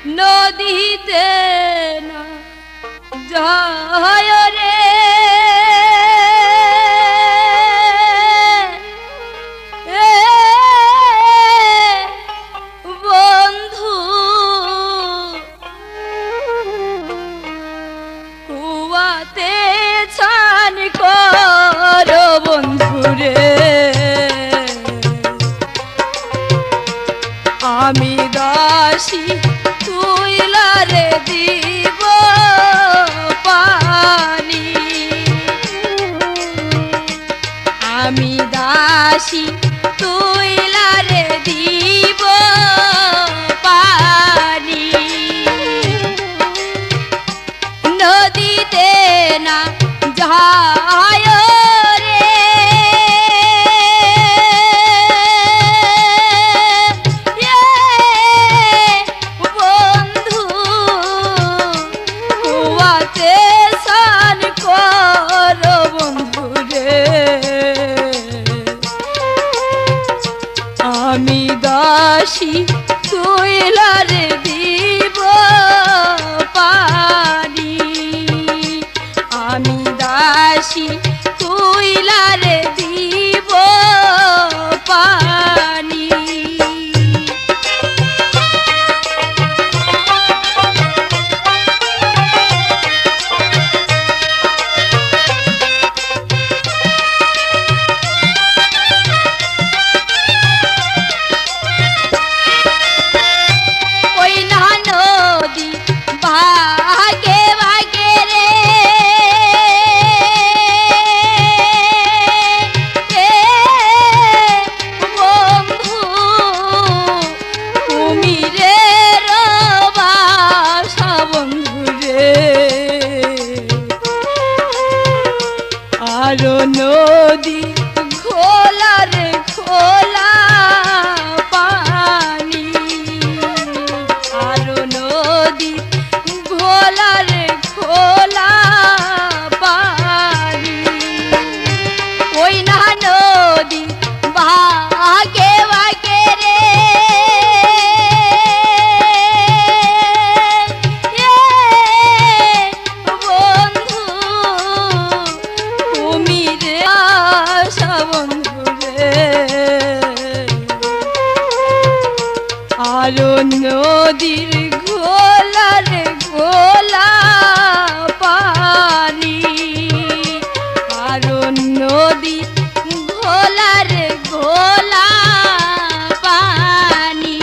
নদীতে না যায় রে বন্ধু কুয়াতে ছান কর বন্ধু রে আমি দাসী তুই লারে দিব পানি আমি দাসী তুই লারে দিব পানি নদীতে না যায় আমি দাসী তুই লারে দিব পানি আমি দাসী তুই লারে দিব পানি আরো নদী খোলা রে খোলা পানি আরো নদী খোলা রে খোলা পানি ওই না নদী ভাগে ভাগে রে আরো নদীর ঘোলা রে ঘোলা পানি আরো নদী ঘোলা রে ঘোলা পানি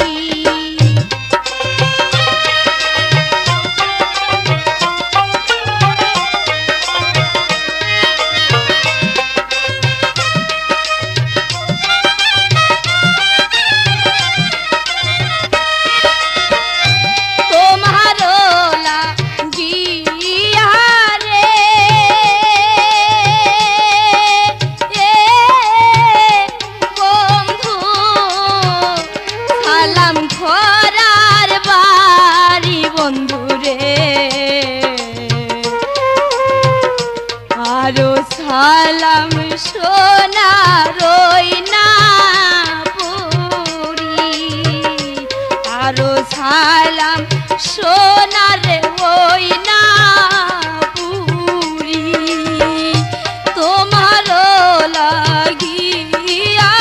আরো সালাম সোনা রইনা পুরি আরো সালাম সোনা রে ওইনা পুরি তোমার লাগিয়া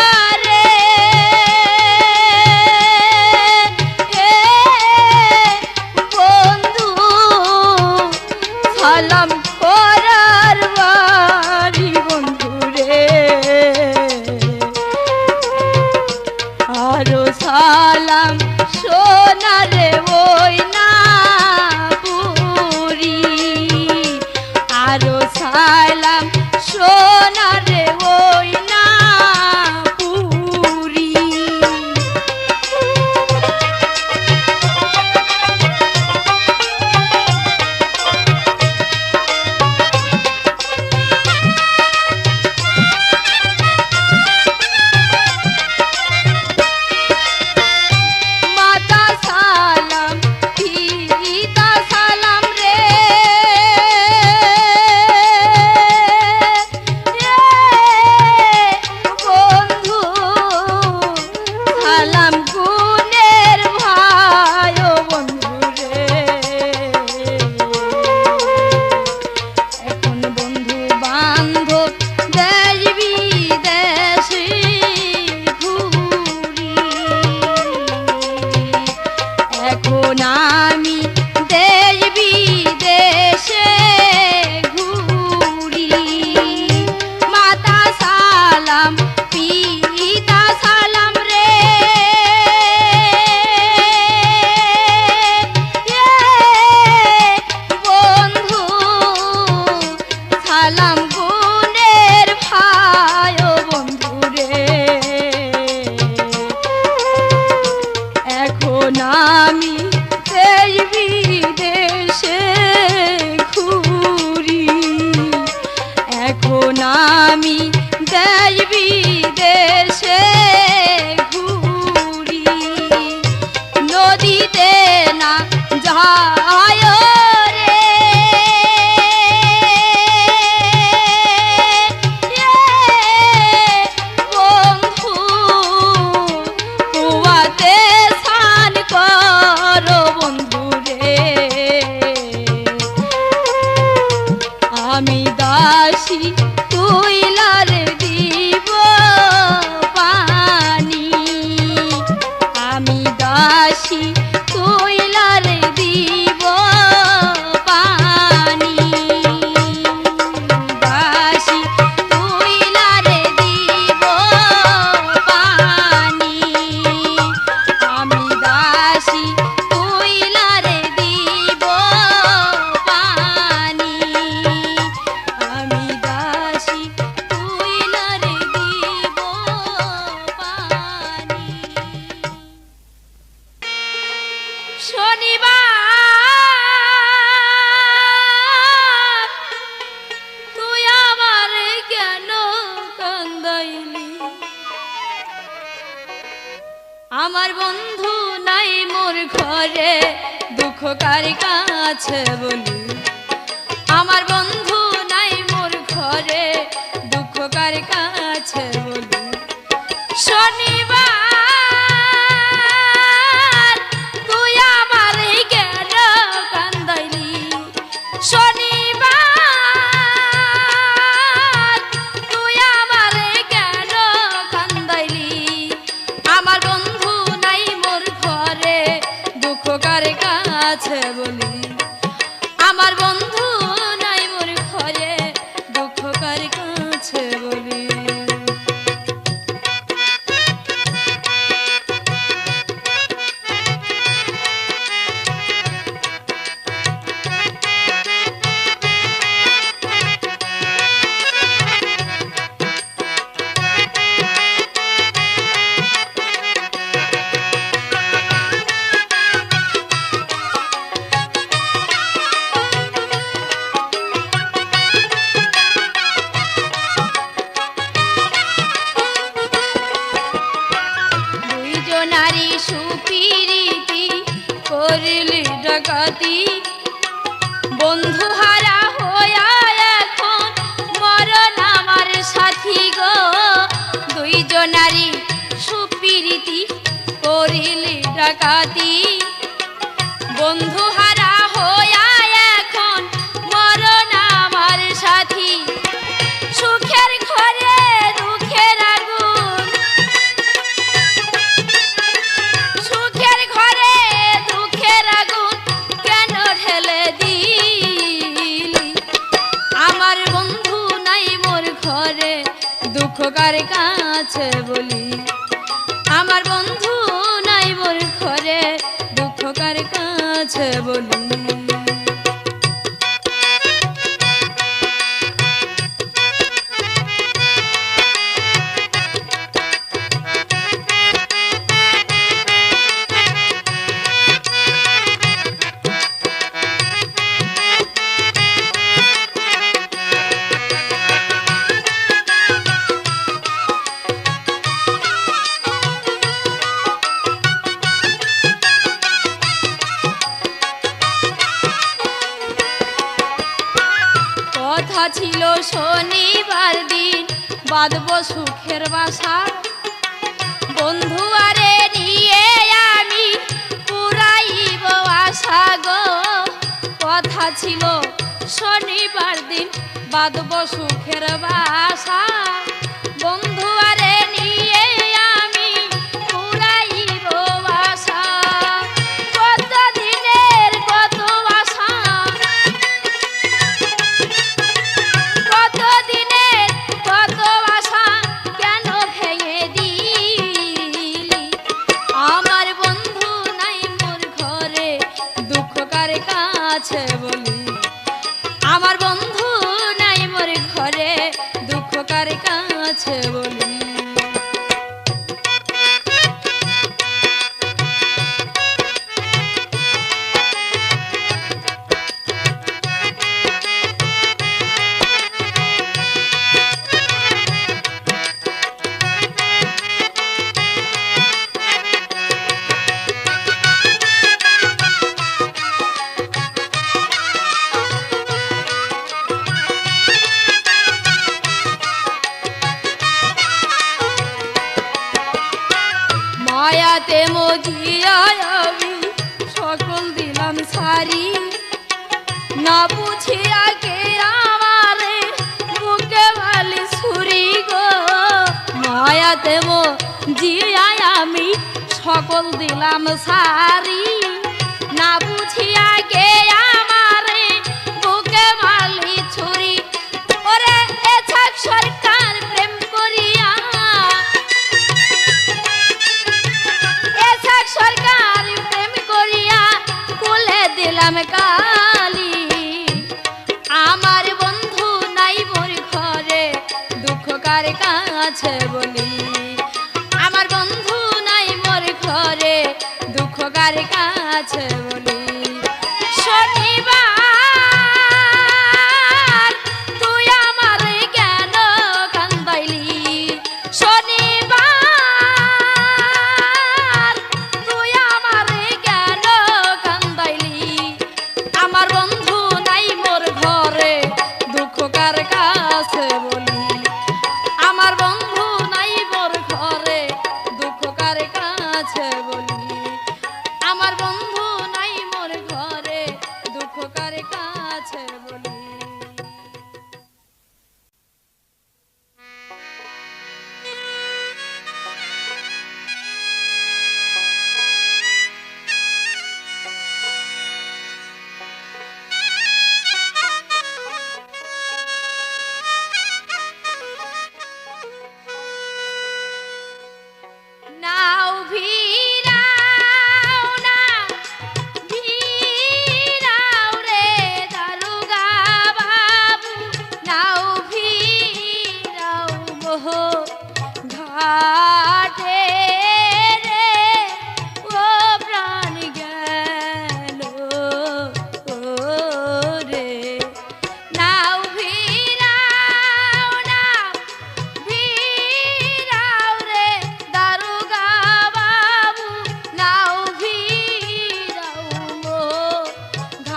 রে বন্ধু সালাম করার বাড়ি বন্ধু রে আরো সালাম সোনা রে ওই না শনিবার তুই আমার কেন কান্দাইলি আমার বন্ধু নাই মোর ঘরে দুঃখ কার কাছে বলি আমার বন্ধু নাই মোর ঘরে দুঃখ কার কাছে বলি শনিবার তুই আমার কেন কান্দাইলি শনিবার তুই আমার কেন কান্দাইলি আমার বন্ধু নাই মোর ঘরে দুঃখ কার কাছে বলি আমার বন্ধু নাই মোর ঘরে দুঃখ কার কাছে বলি নারী সুপিরিতি করিলি ডাকাতি বন্ধু হারা হইয়া এখন মরণ আমার সাথী গো দুইজন নারী সুপিরিতি করিলি ডাকাতি বন্ধু হারা হইয়া এখন মরণ আমার সাথী সুখের ঘরে দুঃখের আগুন সুখের ঘরে দুঃখের আগুন কেন ঢেলে দিলি আমার বন্ধু নাই মোর ঘরে দুঃখ কার কাছে বলি আমার বন্ধু নাই মোর ঘরে দুঃখ কার কাছে বলি কথা ছিল শনিবার দিন বাঁধব সুখের বাসা বন্ধু আরে নিয়ে আমি পুরাইব আশা গো কথা ছিল শনিবার দিন বাঁধব সুখের বাসা বন্ধু আরে নিয়ে আমি পুরাইব আশা কত দিনের কত আশা কত দিনের কত আশা কেন ভেঙে দিলি আমার বন্ধু নাই মোর ঘরে দুঃখ কার কাছে বলি আমার বন্ধু নাই মোর ঘরে দুঃখ কার কাছে বলি মায়াতে মজিয়া আমি সকল দিলাম সারি না বুঝিয়া কে আমারে বুকে বালি ছুরি গো মায়াতে মজিয়া আমি সকল দিলাম সারি না বুঝিয়া কে আমারে বুকে বালি ছুরি ওরে এছাক সরকার প্রেম করিয়া সরকার প্রেম করিয়া কুলে দিলাম কালি আমার বন্ধু নাই মোর ঘরে দুঃখ কার কাছে বলি আমার বন্ধু নাই মোর ঘরে দুঃখ কার কাছে বলি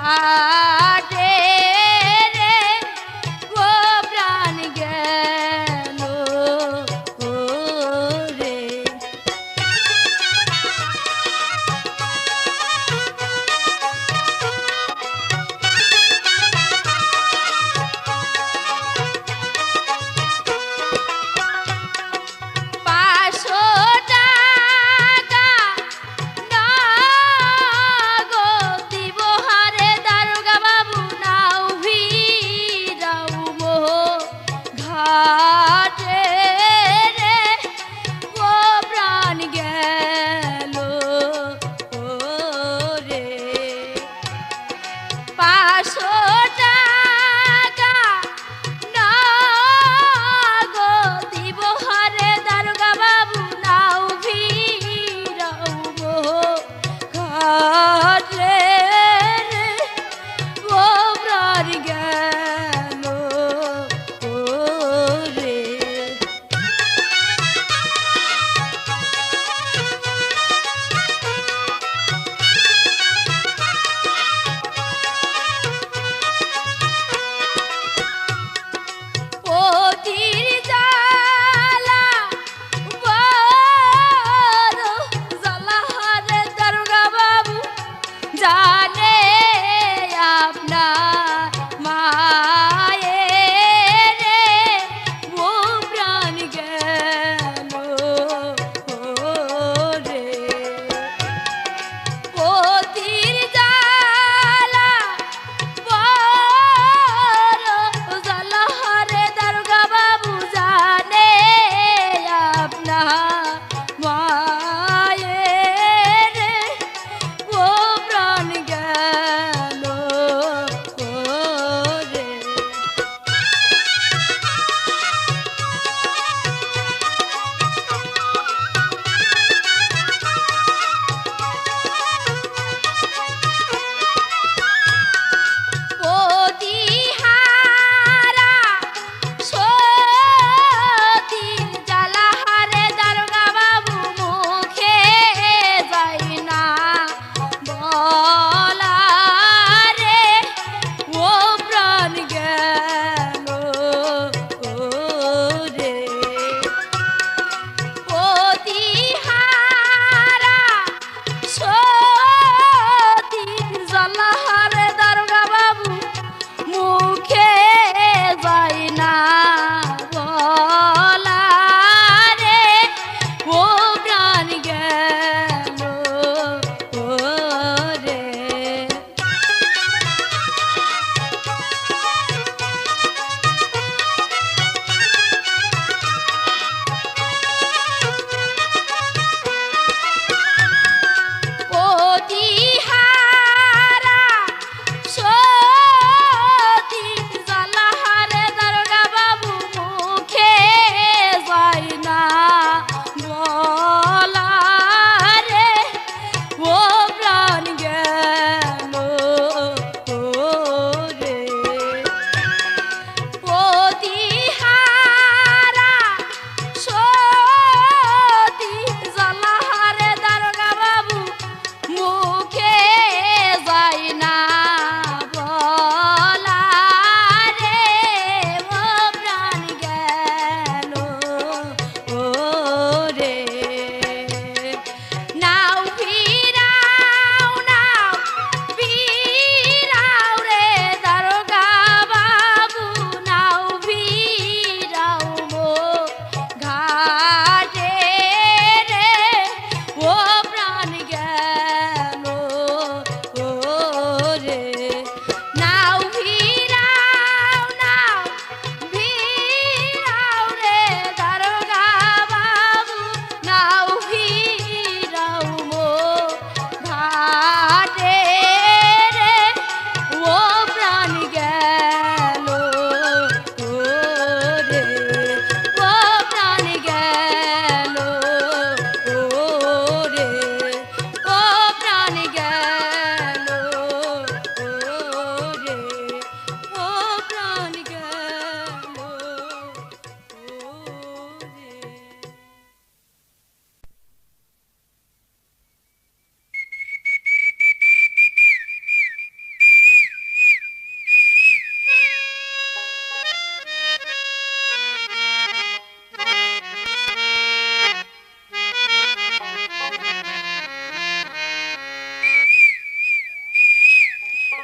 ঘাটে রে ও প্রাণ গেল রে। পাঁচশো টাকা নগদ দিব হারে দারোগা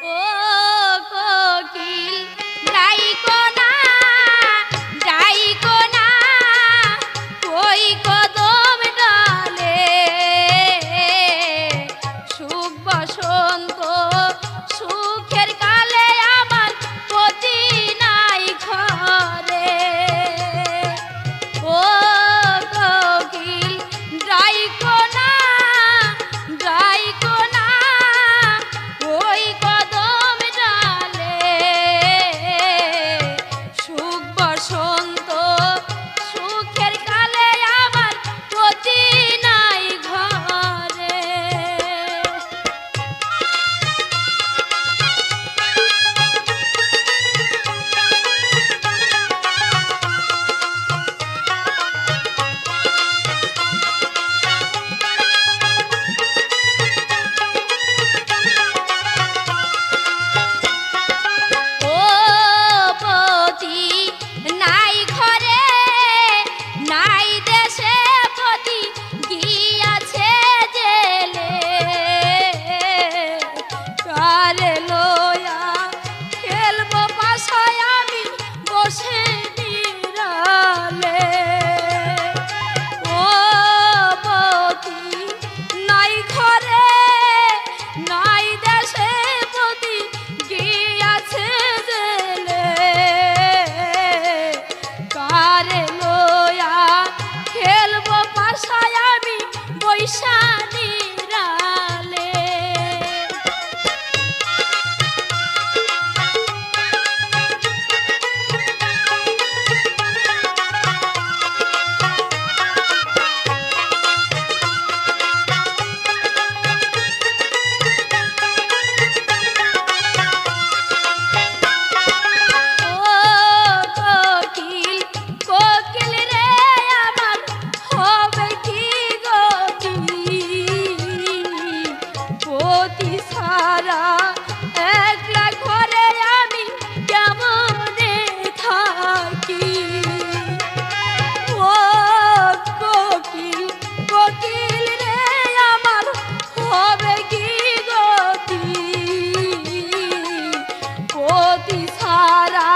ও কোকিল ডাইকো না ডাইকো না ওই কদম ডালে সুখ বসন্ত সুখের কালে আমার পতি নাই ঘরে ও কোকিল ডাইকো না ডাইকো না ওই কদম ডালে সুখ বসন্ত সুখের কালে আমার পতি নাই ঘরে ও পতি নাই ঘরে নাই দেশে পতি গিয়াছে জেলে কারে লয়া খেলবো পাশায় আমি বসে নিরালে ও পতি নাই ঘরে নাই দেশে পতি গিয়াছে জেলে কারে লয়া খেলবো পাশায় আমি বৈশা নিরালে ও কোকিল কোকিল রে আমার হবে কি গতি পতি সারা একলা ঘরে আমি কেমনে থাকি ও কোকিল কোকিল রে আমার হবে কি গতি পতি সারা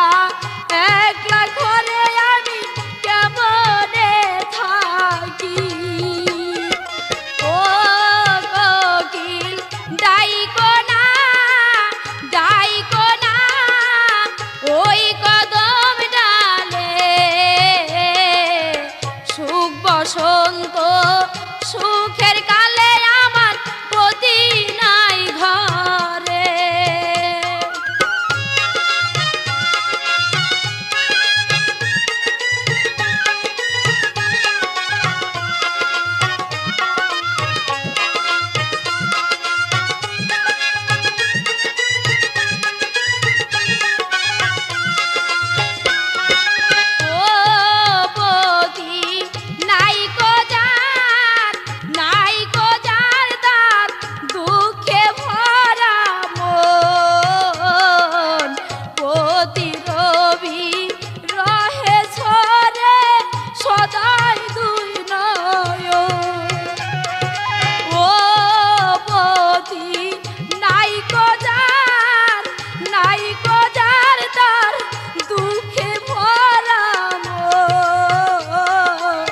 একলা ঘরে আমি কেমনে থাকি ও কোকিল ডাইকো না ডাইকো না ওই কদম ডালে সুখ বসন্ত সুখের কালে আমার পতি নাই ঘরে ও পতি নাইকো যার নাইকো যার দাঁত দুঃখে ভরা মন পতি রবি রহে ছরে সদাই দুই নয়ন ও পতি নাইকো যার তার দুঃখে ভরা মন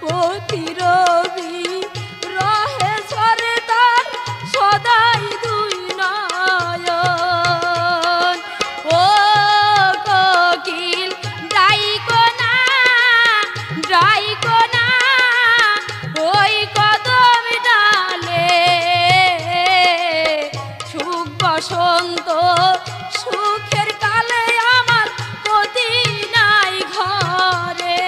পতি রবি রহে ঝরে তার সদাই দুই নয়ন ও কোকিল ডাইকো না ডাইকো না ওই কদম ডালে সুখ বসন্ত সুখের কালে আমার পতি নাই ঘরে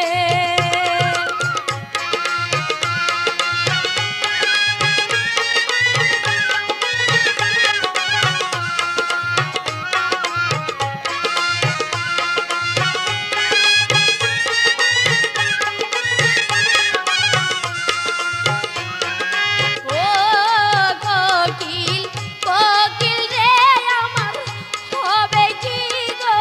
ও কোকিল কোকিল রে আমার হবে কি গো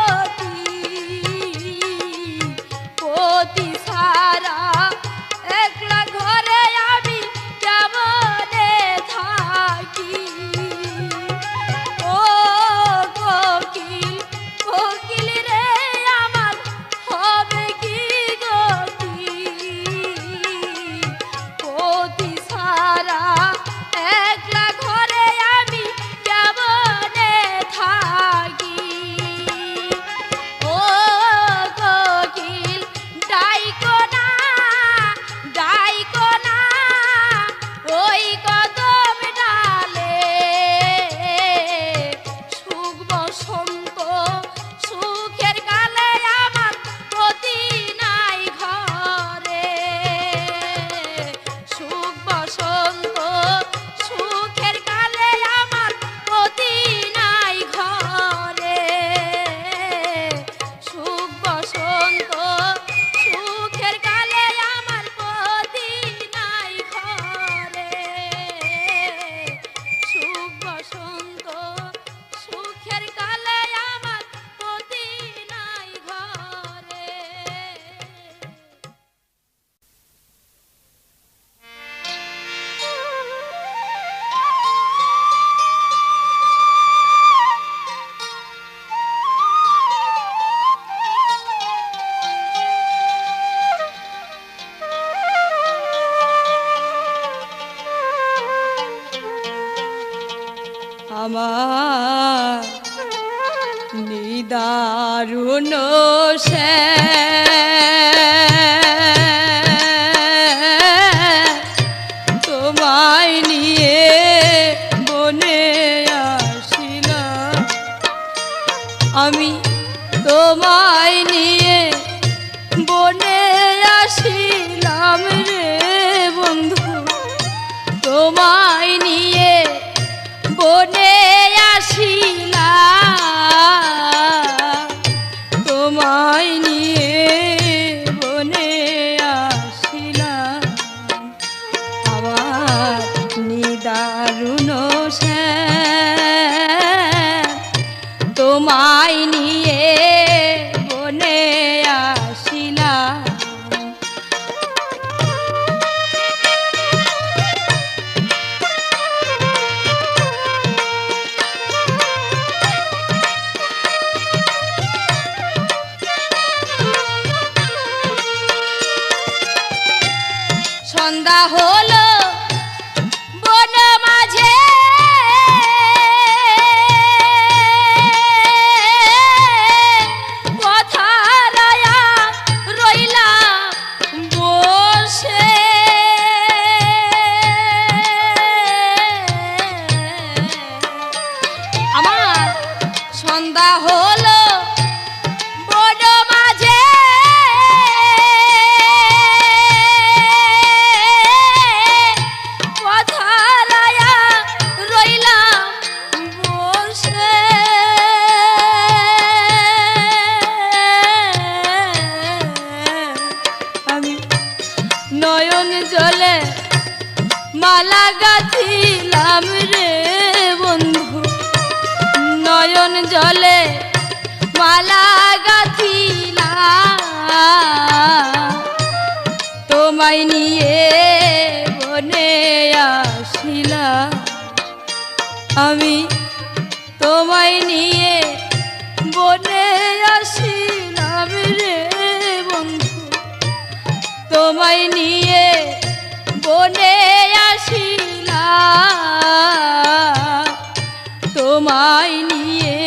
আমার নিদারুণ সে তোমায় নিয়ে বনে আসিলাম আমি তোমায় নিয়ে বনে আসিলাম রে বন্ধু তোমায় নিয়ে বনে আসিলাম তোমায় নিয়ে বনে আসিলাম আমার নিদারুণ সে তোমায় নিয়ে বনে আসিলাম সন্ধ্যা হলো বন মাঝে কথারায়া রইলাম বসে আমার সন্ধ্যা হলো বন মাঝে কথারায়া রইলাম বসে আমি নয়ন জলে মালা গাঁথিলাম রে বন্ধু নয়ন জলে মালা গাঁথিলাম তোমায় নিয়ে বনে আসিলাম আমি তোমায় নিয়ে বনে আসিলাম রে বন্ধু তোমায় নিয়ে বনে আসিলাম তোমায় নিয়ে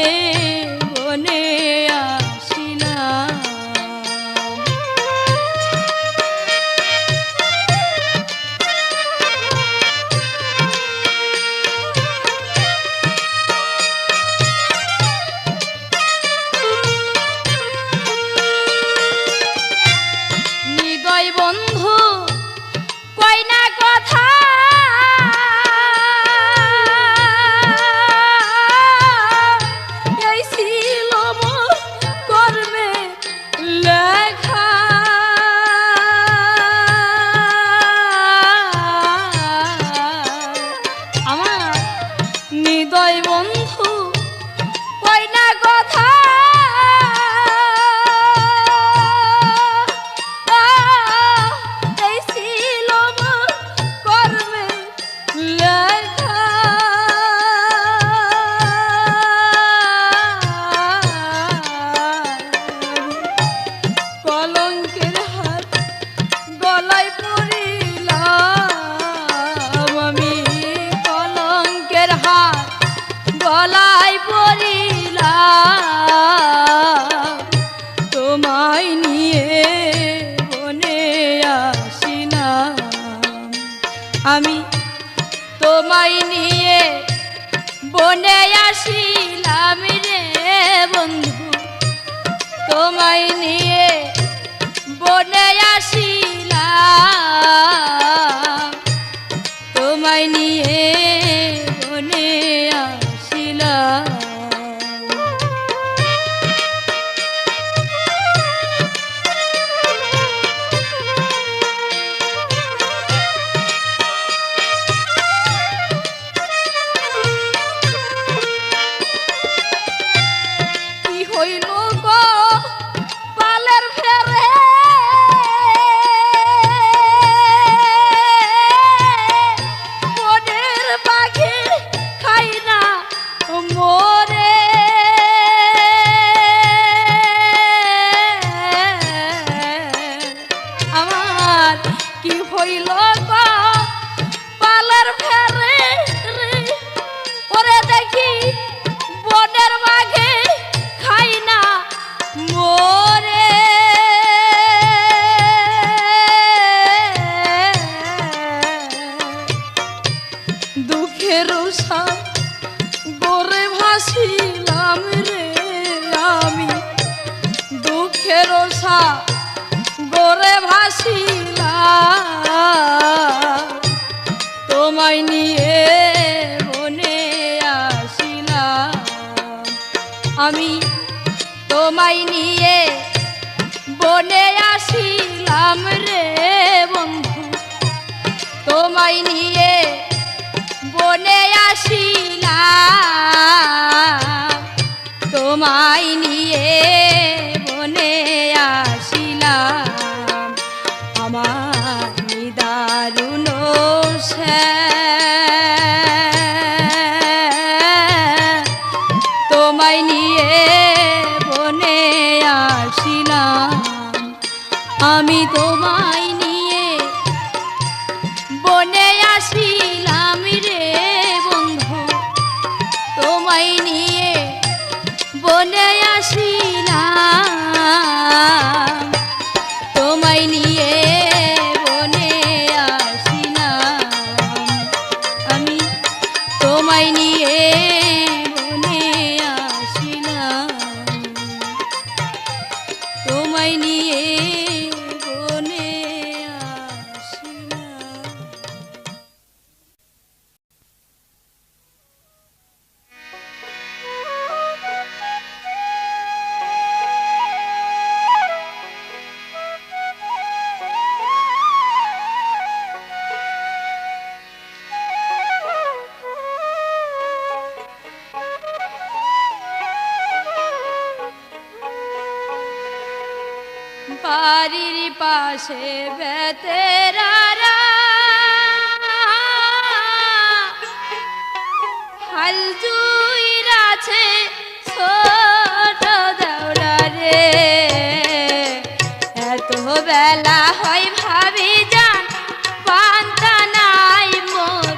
বনে আসিলাম নিদয় বন্ধু কয় না কথা এই ছিল মোর কর্মে লেখা আমার নিদয় বন্ধু কয় না কথা এই ছিল মোর কর্মে লেখা কলঙ্কের হাত গলায় পড়িলাম আমি কলঙ্কের হাত গলায় পড়িলাম তোমায় নিয়ে বনে আসিলাম আমি তোমায় নিয়ে বনে আসিলাম রে বন্ধু তোমায় নিয়ে বনে আসিলাম তোমায় নিয়ে বনে আসিলাম কি হইল গো পালের ফেরে বনের পাখি খাই না মোর আসিলাম রে আমি দুঃখের সাগরে ভাসিলাম তোমায় নিয়ে বনে আসিলাম আমি তোমায় নিয়ে বনে আসিলাম রে বন্ধু তোমায় নিয়ে বনে আসিলাম তোমায় নিয়ে বনে আসিলাম আমার নিদারুণ তোমায় নিয়ে বনে আসিলাম আমি তোমায় নিয়ে বনে আসিলাম রে বন্ধু তোমায় নিয়ে বনে আসিলাম তোমায় নিয়ে বনে আসিলাম আমি তোমায় নিয়ে বনে আসিলাম তোমায় নিয়ে বনে আসিলাম বাড়ির পাশে বেতেরারা হাল জুইর আছে ছোট দেওরা রে এত বেলা হয় ভাবি যান পান্তা নাই মোর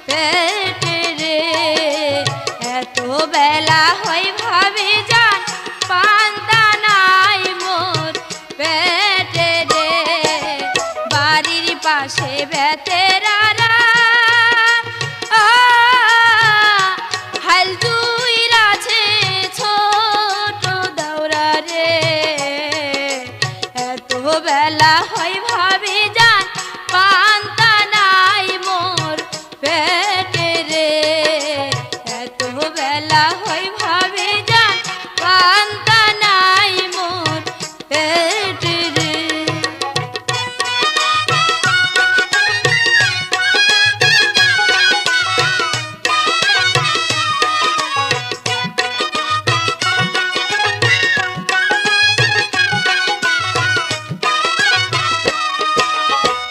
পেটে রে এত বেলা হয় ভাবি যান পান্তা নাই মোর পেটে রে বাড়ির পাশে বেতেরারা হাল জুইর আছে ছোট দাওরা রে এত বেলা হয় ভাবি যান পান্তা নাই মোর পেটে রে এত বেলা হয় ভাবি যান পান্তা নাই মোর পেটে রে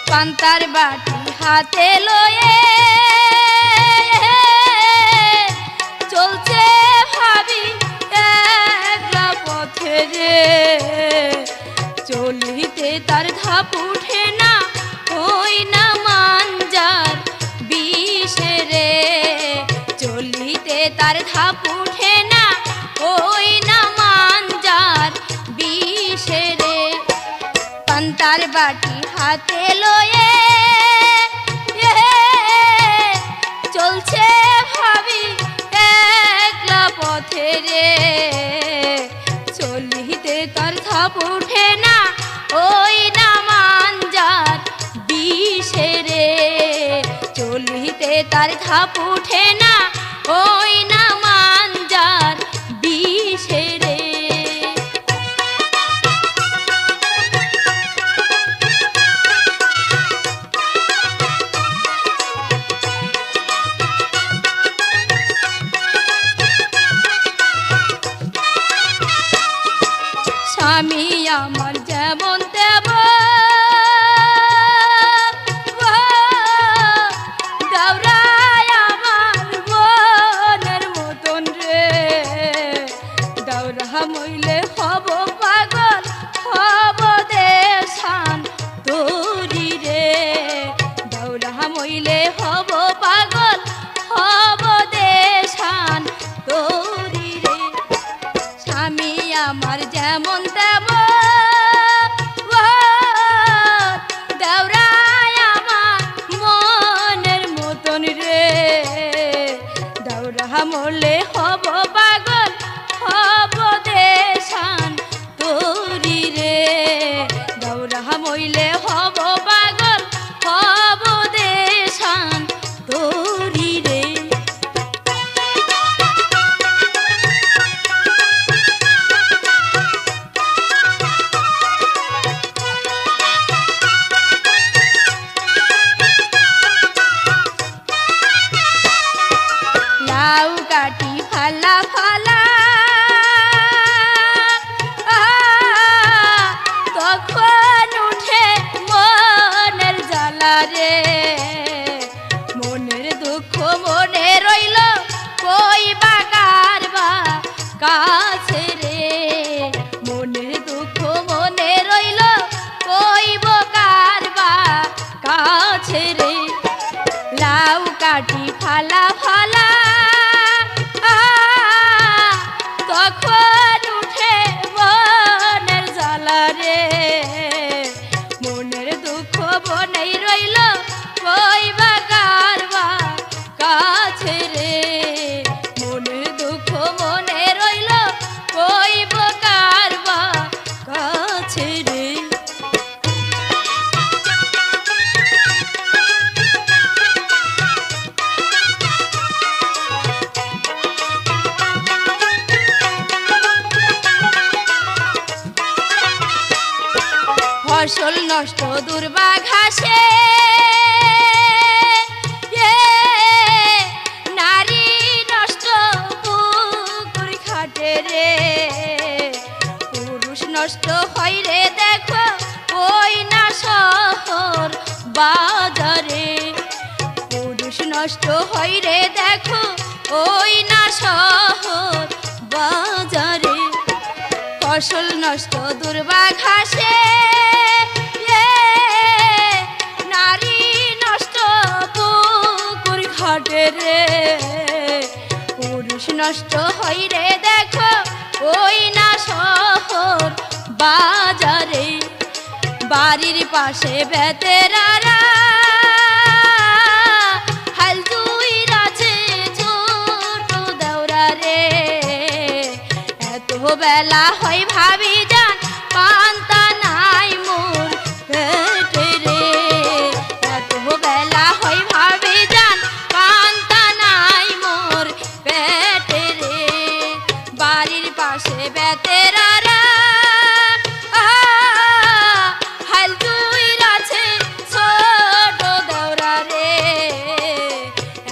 পান্তার বাটি হাতে লয়ে চলছে ভাবি একলা পথে রে চলিতে তার ধাপ উঠে না ওই না মানজার বিষে রে চলিতে তার ধাপ উঠে না ওই না মানজার বিষে রে পান্তার বাটি হাতে লয়ে চলছে ভাবি একলা পথে রে চলিতে তার ধাপ উঠে না ওই না মানজার বিষে রে চলিতে তার ধাপ উঠে না ওই না মানজার বিষে রে স্বামী আমার যেমন তেমন দাওরায় আমার বোনের মতন রে দাওরা মইলে হব পাগল হব দেশান তোরি রে দাওরা মইলে হব পাগল হব দেশান তোরি রে স্বামী আমার যেমন তেমন দাওরায় আমার মনের মতন রে দাওরা মরলে হব ফসল নষ্ট দুর্বাঘাসে নারী নষ্ট পুকুর ঘাটে রে পুরুষ নষ্ট হয় রে দেখো ওই না শহর বাজারে পুরুষ নষ্ট হয় রে দেখো ওই না শহর বাজারে ফসল নষ্ট দুর্বাঘাসে নারী নষ্ট পুকুর ঘাটে রে পুরুষ নষ্ট হয় রে দেখো ওই না শহর বাজারে বাড়ির পাশে বেতেরারা হাল দুইরাছে ছোট দেওরা রে এত বেলা হয় ভাবি যান পান্তা নাই মোর পেটে রে এত বেলা হয় ভাবি যান পান্তা নাই মোর পেটে রে বাড়ির পাশে বেতেরারা হাল দুইরাছে ছোট দেওরা রে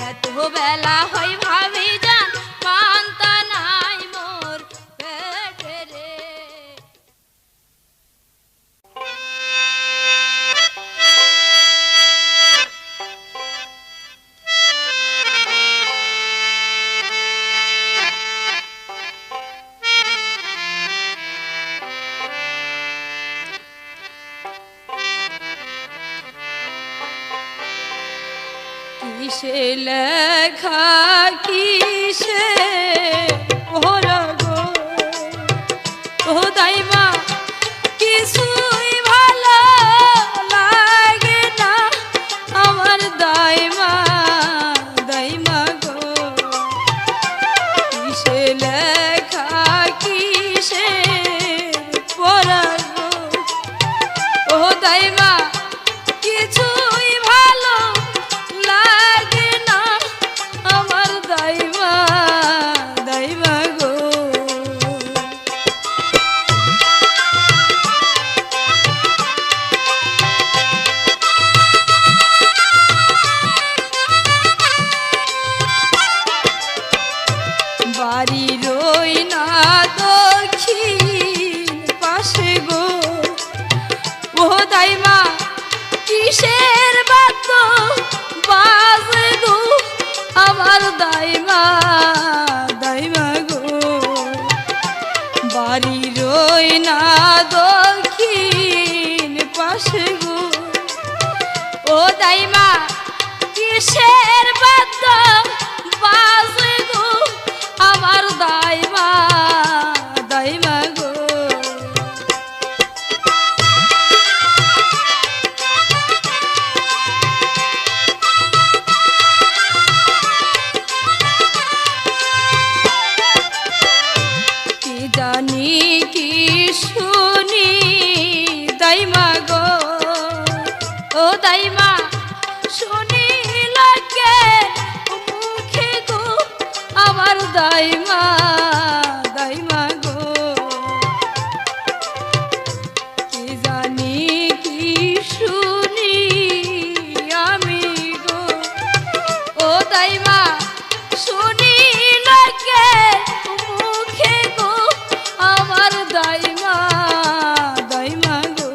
এত বেলা হয় ভাবি যান পান্তা নাই মোর পেটে রে কিসে লেখা কিসে ভরা গো ও দাইমা কিছুই ভালো লাগে না আমার দাইমা দাইমা গো কিসে লেখা কিসে ভরা গো ও দাইমা কিছুই ভালো লাগে না আমার দাইমা দাইমা গো বাড়ি রই না দক্ষিণ পাশে গো ও দাইমা কিসের বাদ্য বাজে গো আমার দাইমা দাইমা গো বাড়ি রই না দক্ষিণ পাশে গো ও দাইমা কিসের বাদ্য বাজে গো আমার দাইমা দাইমা গো জানি কি শুনি দাইমা গো ও দাইমা শুনি লাগে মুখে গো আমার দাইমা দাইমা গো কি জানি কি শুনি আমি গো ও দাইমা শুনি লাগে মুখে গো আমার দাইমা দাইমা গো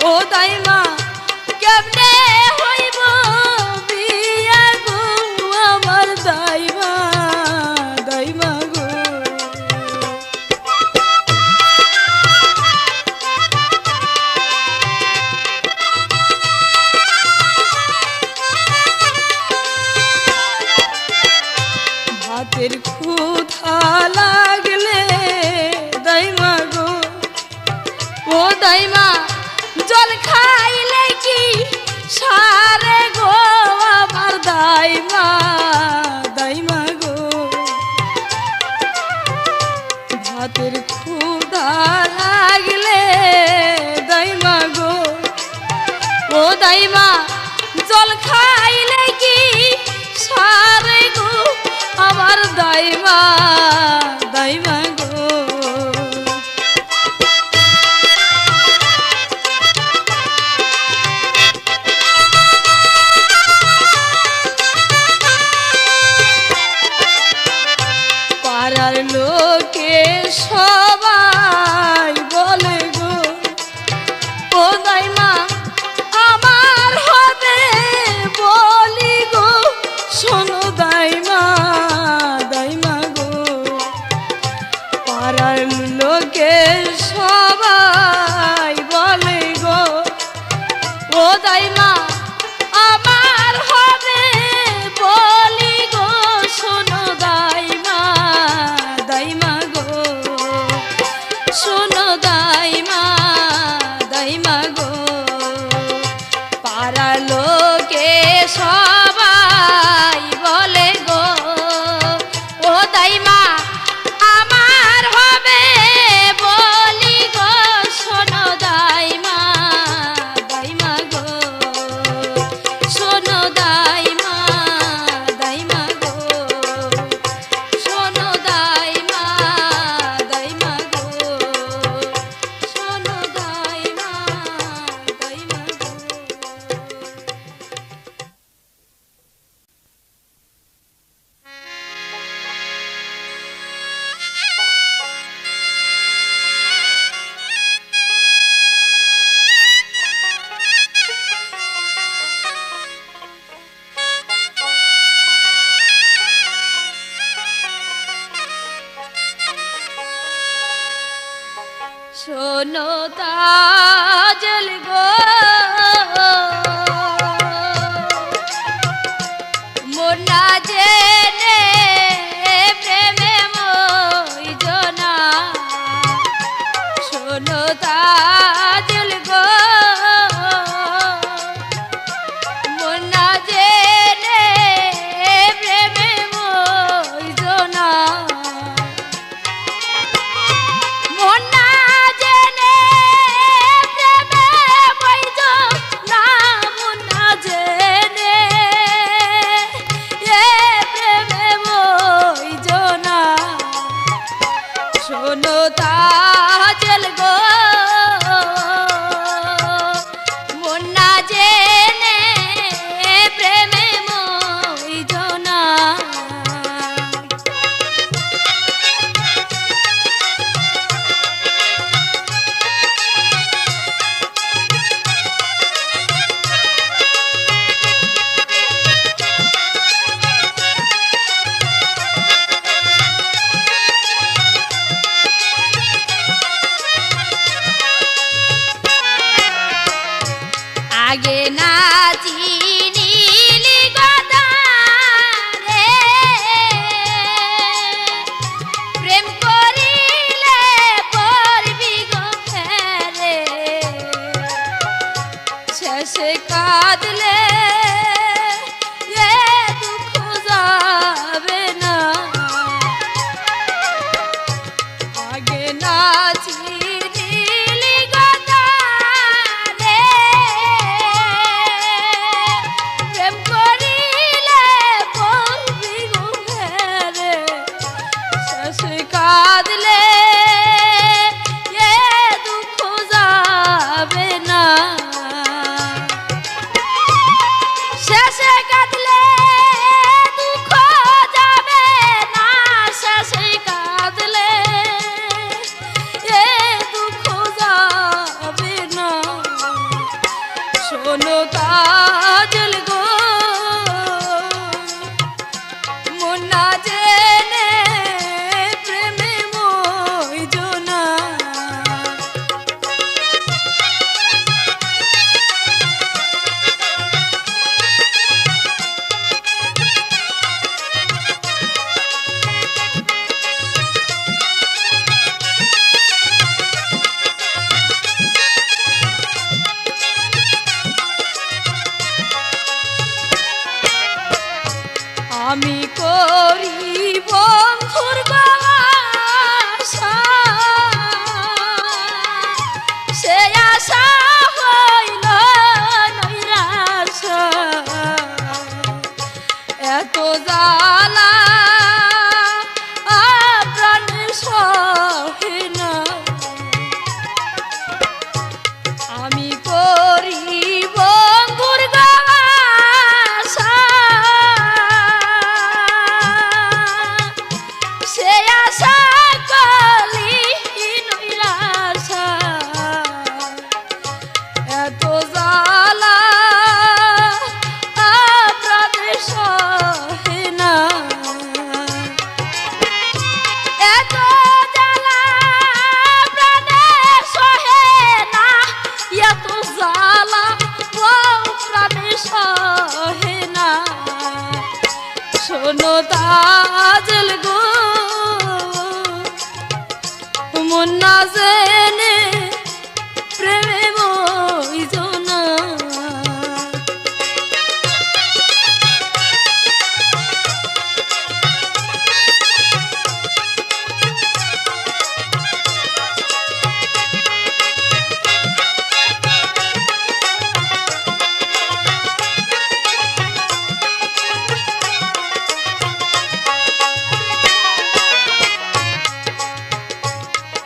ও দাইমা কেমনে হইব বিয়া গো আমার দাইমা দাইমা গো ভাতের ক্ষুধা লাগলে দাইমা গো ও দাইমা জল খাইলে কি সারে গো আমার দাইমা দাইমা গো ভাতের ক্ষুধা লাগলে দাইমা গো ও দাইমা জল খাইলে কি সারে গো আমার দাইমা দাইমা গো পাড়ার লোকে সবাই বলে গো ও দাইমা আমার হবে বলি গো শোনো দাইমা দাইমা গো পাড়ার লোকে সবাই বলে গো ও দাইমা আমার হবে বলি গো শোনো দাইমা দাইমা গো শোনো দাইমা দাইমা গো পাড়ার লোকে সবাই বলে গো ও দাইমা আমার হবে বলি গো শোনো দাইমা দাইমা গো শোনো দাইমা দাইমা গো শোনো দাইমা দাইমা গো শোনো দাইমা দাইমা শোনো তাজল গো মোনা জেনে প্রেমে মইজনা শোনো তাজল গো মোনা জেনে প্রেমে মইজনা মোনা জেনে প্রেমে মইজনা মোনা জেনে প্রেমে মইজনা শোনো তাজল গো মোনা জেনে প্রেমে মইজনা আগে না চিনিলি গদারে প্রেম করিলে পড়বি গো ফেরে শেষে কাঁদলে এ দুঃখ যাবে না আগে না চিনিলি গদারে প্রেম করিলে পড়বি গো ফেরে শেষে কাঁদলে এ দুঃখ যাবে না শোনো তাজল গো মন না জেনে প্রেমে মইজো না। আমি করি বন্ধুর আশা সে আশা হইল নৈরাশা এত জ্বালা প্রাণ সহে না। আমি করি বন্ধুর আশা সে আশা কলি নৈরাশা এত জ্বালা প্রাণে সহে না। এত জ্বালা প্রাণে সহে না এত জ্বালা প্রাণে সহে না। শোনো তাজল গো মন না জেনে প্রেমে মইজো না।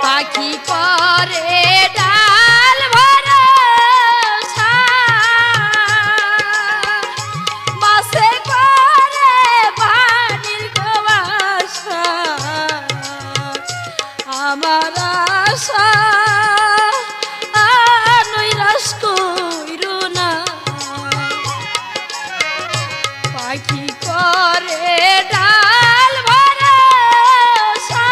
পাখি করে ডাল ভরসা মাছে করে পানির কুয়াশা আমার আশা নৈরাশ কইরো না। পাখি করে ডাল ভরসা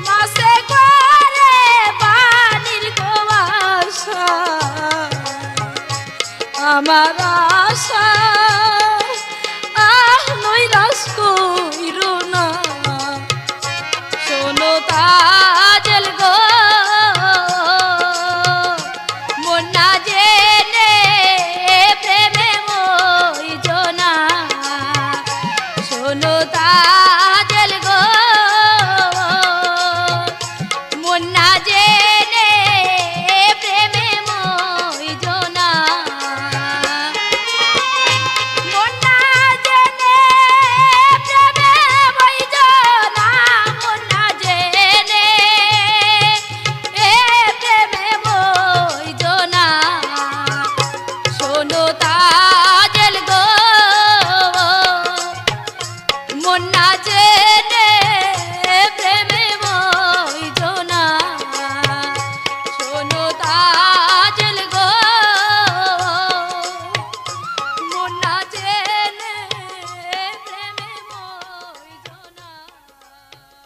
মাছে করে পানির কুয়াশা আমার